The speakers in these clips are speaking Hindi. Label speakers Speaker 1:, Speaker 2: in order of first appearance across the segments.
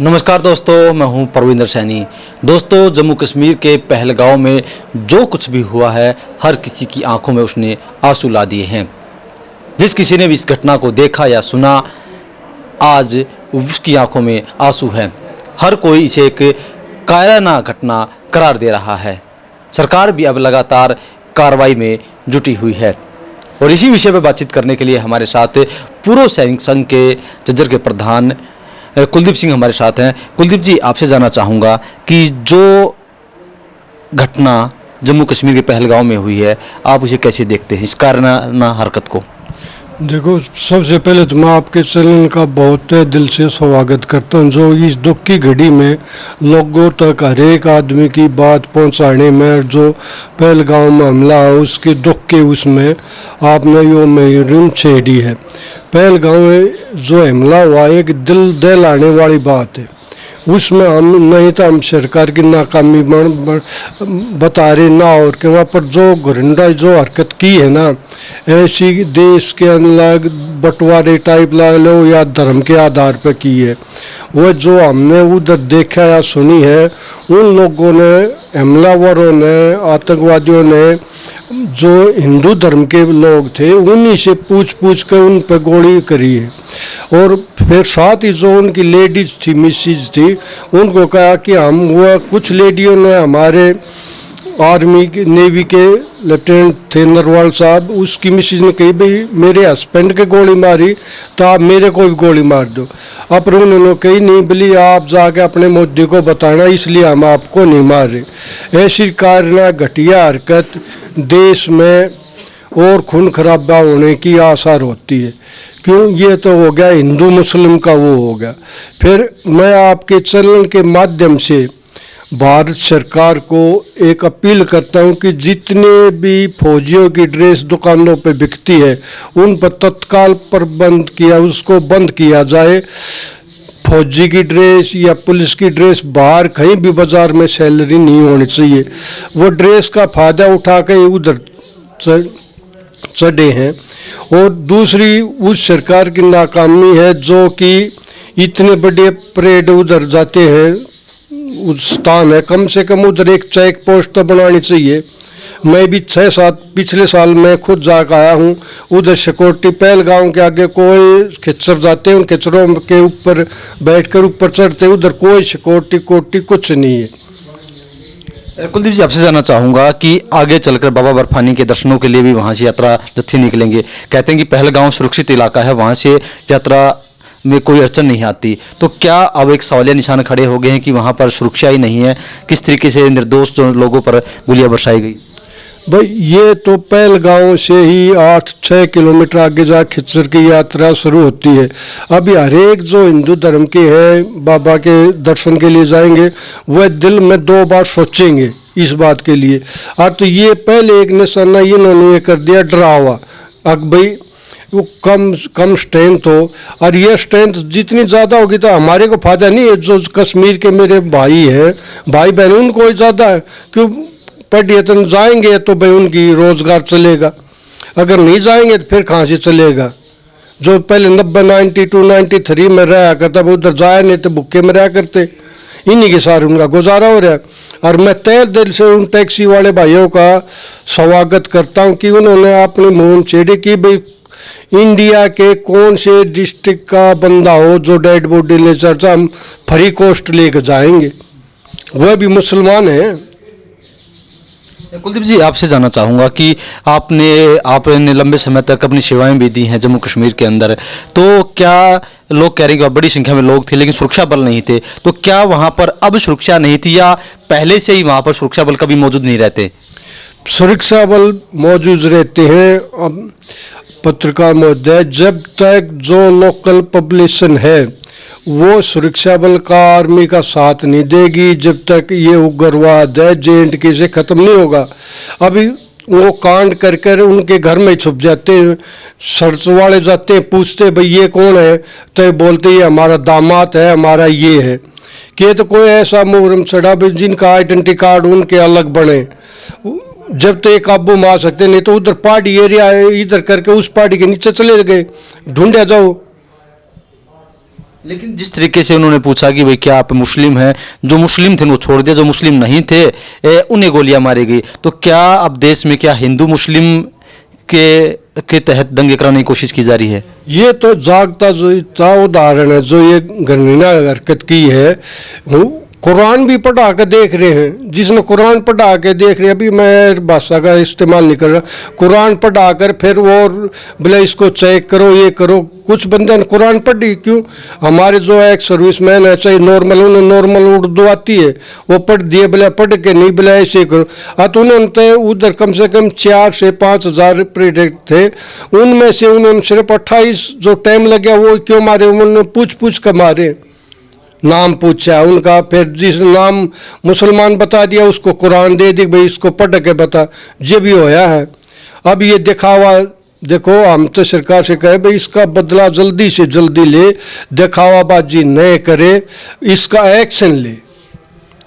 Speaker 1: नमस्कार दोस्तों, मैं हूं परविंदर सैनी। दोस्तों, जम्मू कश्मीर के पहलगांव में जो कुछ भी हुआ है, हर किसी की आंखों में उसने आंसू ला दिए हैं। जिस किसी ने भी इस घटना को देखा या सुना, आज उसकी आंखों में आंसू हैं। हर कोई इसे एक कायराना घटना करार दे रहा है। सरकार भी अब लगातार कार्रवाई में जुटी हुई है और इसी विषय पर बातचीत करने के लिए हमारे साथ पूर्व सैनिक संघ के झज्जर के प्रधान कुलदीप सिंह हमारे साथ हैं। कुलदीप जी, आपसे जानना चाहूँगा कि जो घटना जम्मू कश्मीर के पहलगांव में हुई है, आप उसे कैसे देखते हैं, इस कायराना हरकत को?
Speaker 2: देखो, सबसे पहले तो मैं आपके चैनल का बहुत दिल से स्वागत करता हूं, जो इस दुख की घड़ी में लोगों तक हर एक आदमी की बात पहुंचाने में, जो पहलगांव में हमला है उसके दुख के उसमें आपने यो मुहिम छेड़ी है। पहलगांव में जो हमला हुआ एक दिल दहलाने वाली बात है। उसमें हम नहीं तो हम सरकार की नाकामी बता रहे ना, और के वहाँ पर जो घुरंडा जो हरकत की है ना, ऐसी देश के अंदर बंटवारे टाइप ला लो या धर्म के आधार पर की है, वो जो हमने उधर देखा या सुनी है, उन लोगों ने, हमलावरों ने, आतंकवादियों ने, जो हिंदू धर्म के लोग थे, उन्हीं से पूछ पूछ कर उन पर गोली करी है। और फिर साथ ही जो उनकी लेडीज थी, मिसिज थी, उनको कहा कि हम, वो कुछ लेडियों ने, हमारे आर्मी के नेवी के लेफ्टिनेंट थे नरवाल साहब, उसकी मिसिज ने कही भाई मेरे हस्बैंड के गोली मारी तो आप मेरे को भी गोली मार दो। अब उन्होंने कही नहीं बोली, आप जाके अपने मोदी को बताना, इसलिए हम आपको नहीं मार रहे। ऐसी कारणा घटिया हरकत देश में और खून खराबा होने की आसार होती है। क्यों? ये तो हो गया हिंदू मुस्लिम का, वो हो गया। फिर मैं आपके चैनल के माध्यम से भारत सरकार को एक अपील करता हूं कि जितने भी फौजियों की ड्रेस दुकानों पे बिकती है, उन पर तत्काल प्रबंध किया, उसको बंद किया जाए। फौजी की ड्रेस या पुलिस की ड्रेस बाहर कहीं भी बाजार में सैलरी नहीं होनी चाहिए। वो ड्रेस का फायदा उठा के उधर चढ़े हैं। और दूसरी उस सरकार की नाकामी है जो कि इतने बड़े परेड उधर जाते हैं, उस स्थान है, कम से कम उधर एक चेक पोस्ट तो बनानी चाहिए। मैं भी 6-7 पिछले साल मैं खुद जाकर आया हूँ। उधर सिक्योरिटी पहलगांव के आगे कोई खिच्चर जाते हैं, उन खिच्चरों के ऊपर बैठकर ऊपर चढ़ते, उधर कोई सिक्योरिटी कुछ नहीं है।
Speaker 1: कुलदीप जी, आपसे जानना चाहूँगा कि आगे चलकर बाबा बर्फानी के दर्शनों के लिए भी वहाँ से यात्रा जत्थे निकलेंगे। कहते हैं कि पहलगांव सुरक्षित इलाका है, वहाँ से यात्रा में कोई अड़चन नहीं आती, तो क्या अब एक सवालिया निशान खड़े हो गए हैं कि वहाँ पर सुरक्षा ही नहीं है? किस तरीके से निर्दोष लोगों पर गोलियां बरसाई गई?
Speaker 2: भाई, ये तो पहलगांव से ही 8-6 किलोमीटर आगे जा खिच्चर की यात्रा शुरू होती है। अभी हर एक जो हिंदू धर्म के हैं, बाबा के दर्शन के लिए जाएंगे, वह दिल में 2 बार सोचेंगे इस बात के लिए। और तो ये पहले एक निशाना इन्होंने ये कर दिया डरावा, अब भाई वो कम स्ट्रेंथ हो, और ये स्ट्रेंथ जितनी ज़्यादा होगी तो हमारे को फायदा नहीं है। जो कश्मीर के मेरे भाई हैं, भाई बहन, उनको ही ज़्यादा है। क्यों? पर्यटन जाएंगे तो भाई उनकी रोजगार चलेगा, अगर नहीं जाएंगे तो फिर कहाँ से चलेगा? जो पहले 92-93 में रहा करता, उधर जाए नहीं तो भूखे में रहा करते, इन्हीं के साथ उनका गुजारा हो रहा है। और मैं तहे दिल से उन टैक्सी वाले भाइयों का स्वागत करता हूँ कि उन्होंने अपनी मुहिम छेड़ी कि भाई इंडिया के कौन से डिस्ट्रिक्ट का बंदा हो जो डेड बॉडी ले चलता, हम फ्री कॉस्ट लेकर जाएंगे, वह भी मुसलमान हैं।
Speaker 1: कुलदीप जी, आपसे जानना चाहूँगा कि आपने लंबे समय तक अपनी सेवाएं भी दी हैं जम्मू कश्मीर के अंदर, तो क्या लोग कह रहे हैं कि बड़ी संख्या में लोग थे लेकिन सुरक्षा बल नहीं थे, तो क्या वहाँ पर अब सुरक्षा नहीं थी या पहले से ही वहाँ पर सुरक्षा बल कभी मौजूद नहीं रहते?
Speaker 2: सुरक्षा बल मौजूद रहते हैं। अब पत्रकार महोदय, जब तक जो लोकल पॉपुलेशन है वो सुरक्षा बल का, आर्मी का साथ नहीं देगी, जब तक ये उग्रवाद है J&K से ख़त्म नहीं होगा। अभी वो कांड कर कर उनके घर में छुप जाते हैं, सर्च वाले जाते हैं, पूछते भाई ये कौन है, तो बोलते ये हमारा दामाद है, हमारा ये है। कि तो कोई ऐसा मुहर्रम चढ़ा भाई जिनका आइडेंटिटी कार्ड उनके अलग बने, जब तो ये काबू में आ सकते, नहीं तो उधर पहाड़ी एरिया है, इधर करके उस पहाड़ी के नीचे चले गए, ढूंढा जाओ।
Speaker 1: लेकिन जिस तरीके से उन्होंने पूछा कि भाई क्या आप मुस्लिम हैं, जो मुस्लिम थे वो छोड़ दिया, जो मुस्लिम नहीं थे उन्हें गोलियां मारी गई, तो क्या अब देश में क्या हिंदू मुस्लिम के तहत दंगे कराने की कोशिश की जा रही है?
Speaker 2: ये तो जागता जो उदाहरण है जो ये घृणा हरकत की है। वो कुरान भी पढ़ा के देख रहे हैं, जिसने कुरान पढ़ा के देख रहे हैं, अभी मैं भाषा का इस्तेमाल नहीं कर रहा, कुरान पढ़ा कर फिर वो बोले इसको चेक करो ये करो। कुछ बंदे ने कुरान पढ़ी, क्यों? हमारे जो एक सर्विसमैन है चाहे नॉर्मल, उन्हें नॉर्मल उर्दू आती है, वो पढ़ दिए, बोले पढ़ के नहीं बोले ऐसे करो। तो उन्होंने तो उधर कम से कम 4 से 5 हज़ार प्रोजेक्ट थे, उनमें से उन्होंने सिर्फ 28 जो टाइम लग गया वो क्यों मारे? उन्होंने पूछ कर मारे, नाम पूछा उनका, फिर जिस नाम मुसलमान बता दिया उसको कुरान दे दी, भाई इसको पढ़ के बता। ये भी होया है। अब ये दिखावा देखो, हम तो सरकार से कहे भाई इसका बदला जल्दी से जल्दी ले, दिखावाबाजी नहीं करे, इसका एक्शन ले।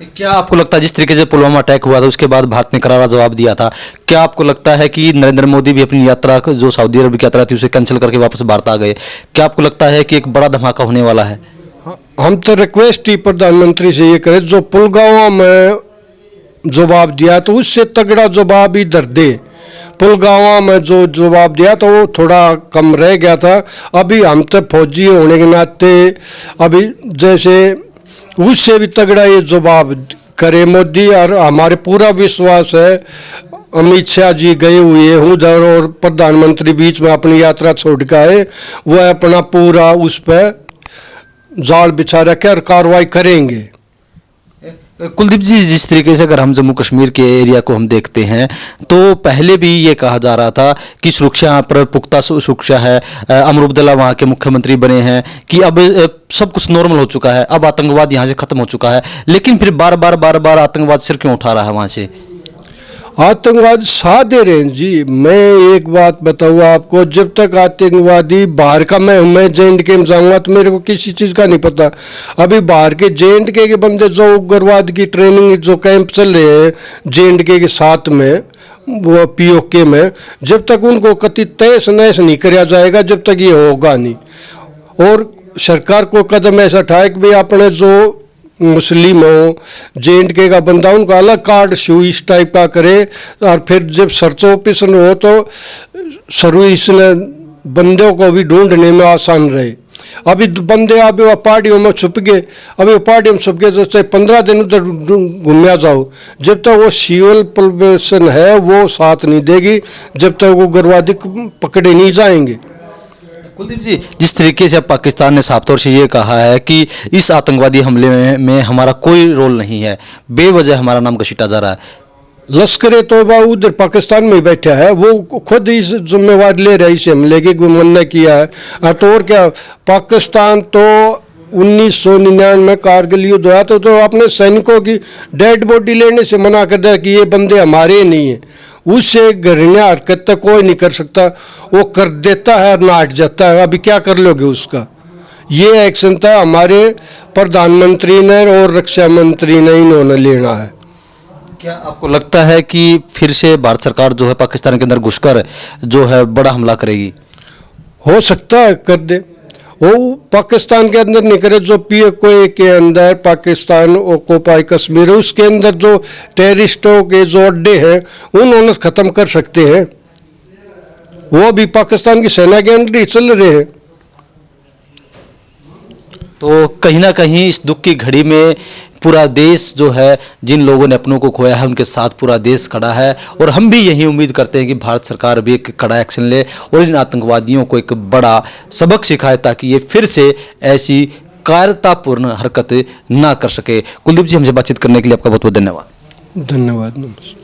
Speaker 1: क्या आपको लगता है जिस तरीके से पुलवामा अटैक हुआ था उसके बाद भारत ने करारा जवाब दिया था, क्या आपको लगता है कि नरेंद्र मोदी भी अपनी यात्रा जो सऊदी अरब की यात्रा थी उसे कैंसिल करके वापस भारत आ गए? क्या आपको लगता है कि एक बड़ा धमाका होने वाला है?
Speaker 2: हम तो रिक्वेस्ट ही प्रधानमंत्री से ये करें, जो पुलवामा में जवाब दिया तो उससे तगड़ा जवाब इधर दे। पुलवामा में जो जवाब दिया तो वो थोड़ा कम रह गया था। अभी हम तो फौजी होने के नाते अभी जैसे उससे भी तगड़ा ये जवाब करे मोदी, और हमारे पूरा विश्वास है अमित शाह जी गए हुए हैं उधर और प्रधानमंत्री बीच में अपनी यात्रा छोड़ के आए, वह अपना पूरा उस पर जाल बिछा रखे और कार्रवाई करेंगे।
Speaker 1: कुलदीप जी, जिस तरीके से अगर हम जम्मू कश्मीर के एरिया को हम देखते हैं तो पहले भी ये कहा जा रहा था कि सुरक्षा यहाँ पर पुख्ता सुरक्षा है, अमर अब्दुल्ला वहाँ के मुख्यमंत्री बने हैं, कि अब सब कुछ नॉर्मल हो चुका है, अब आतंकवाद यहाँ से खत्म हो चुका है, लेकिन फिर बार बार आतंकवाद सिर क्यों उठा रहा है वहाँ से?
Speaker 2: आतंकवाद साथ दे रहे हैं जी। मैं एक बात बताऊँ आपको, जब तक आतंकवादी बाहर का, मैं J&K में जाऊँगा तो मेरे को किसी चीज़ का नहीं पता। अभी बाहर के J&K के बंदे जो उग्रवाद की ट्रेनिंग जो कैंप चल रहे हैं J&K के साथ में, वो POK में, जब तक उनको कति तहस नहस नहीं कराया जाएगा जब तक ये होगा नहीं। और सरकार को कदम ऐसा उठाए कि भाई अपने जो मुस्लिम हो J&K का बंदा उनका अलग कार्ड शू इस टाइप का करे, और फिर जब सर्च ऑपरेशन हो तो सर्विस बंदों को भी ढूंढने में आसान रहे। अभी बंदे अभी वो पहाड़ियों में छुप गए, अभी वो पहाड़ियों में छुप गए तो चाहे 15 दिन उधर घूमया जाओ, जब तक वो सिविल प्रोटेक्शन है वो साथ नहीं देगी, जब तक वो उग्रवादी पकड़े नहीं जाएंगे।
Speaker 1: कुलदीप जी, जिस तरीके से अब पाकिस्तान ने साफ तौर से ये कहा है कि इस आतंकवादी हमले में हमारा कोई रोल नहीं है, बेवजह हमारा नाम घसीटा जा रहा है,
Speaker 2: लश्कर तोबा उधर पाकिस्तान में बैठा है, वो खुद इस जिम्मेवारी ले रहा है इस हमले की, गुमन किया है। तो और क्या, पाकिस्तान तो 1999 में कारगिल युद्ध हुआ तो अपने सैनिकों की डेड बॉडी लेने से मना कर दिया कि ये बंदे हमारे नहीं हैं। उससे घृणा हरकत तक कोई नहीं कर सकता, वो कर देता है और नाट जाता है। अभी क्या कर लोगे उसका? ये एक्शन था हमारे प्रधानमंत्री ने और रक्षा मंत्री ने इन्होंने लेना है।
Speaker 1: क्या आपको लगता है कि फिर से भारत सरकार जो है पाकिस्तान के अंदर घुसकर जो है बड़ा हमला करेगी?
Speaker 2: हो सकता है कर दे, वो पाकिस्तान के अंदर नहीं करे, जो POK के अंदर पाकिस्तान ऑक्युपाई कश्मीर है उसके अंदर जो टेररिस्टों के जो अड्डे हैं उन्होंने ख़त्म कर सकते हैं, वो भी पाकिस्तान की सेना के अंदर ही चल रहे हैं।
Speaker 1: तो कहीं ना कहीं इस दुख की घड़ी में पूरा देश जो है, जिन लोगों ने अपनों को खोया है उनके साथ पूरा देश खड़ा है, और हम भी यही उम्मीद करते हैं कि भारत सरकार भी एक कड़ा एक्शन ले और इन आतंकवादियों को एक बड़ा सबक सिखाए ताकि ये फिर से ऐसी कायरतापूर्ण हरकत ना कर सके। कुलदीप जी, हमसे बातचीत करने के लिए आपका बहुत बहुत धन्यवाद।
Speaker 2: धन्यवाद, नमस्ते।